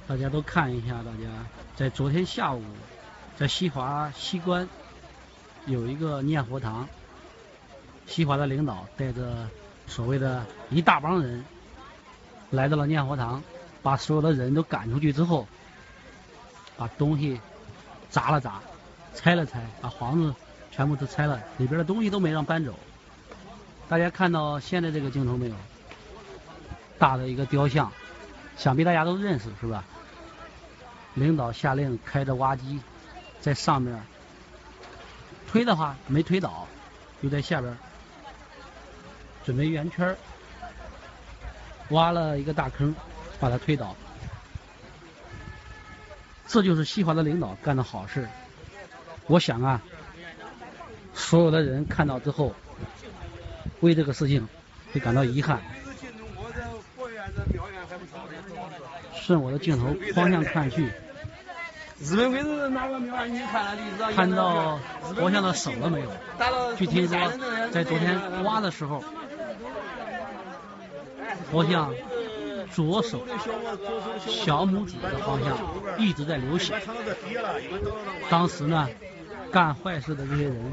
大家都看一下，大家在昨天下午，在西华西关有一个念佛堂，西华的领导带着所谓的一大帮人来到了念佛堂，把所有的人都赶出去之后，把东西砸了砸，拆了拆，把房子全部都拆了，里边的东西都没让搬走。大家看到现在这个镜头没有？大的一个雕像，想必大家都认识是吧？领导下令开着挖机在上面推的话没推倒，就在下边准备圆圈挖了一个大坑把它推倒。这就是西华的领导干的好事。我想啊，所有的人看到之后为这个事情会感到遗憾。顺我的镜头方向看去，看到佛像的手了没有？据听说在昨天挖的时候，佛像左手小拇指的方向一直在流血。当时呢，干坏事的这些人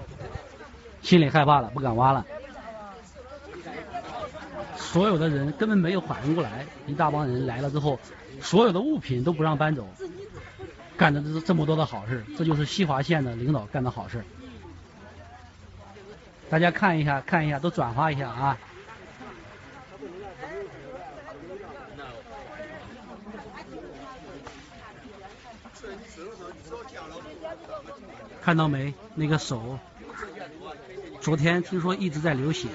心里害怕了，不敢挖了。所有的人根本没有反应过来，一大帮人来了之后，所有的物品都不让搬走，干的这么多的好事，这就是西华县的领导干的好事。大家看一下，都转发一下啊！看到没？那个手，昨天听说一直在流血。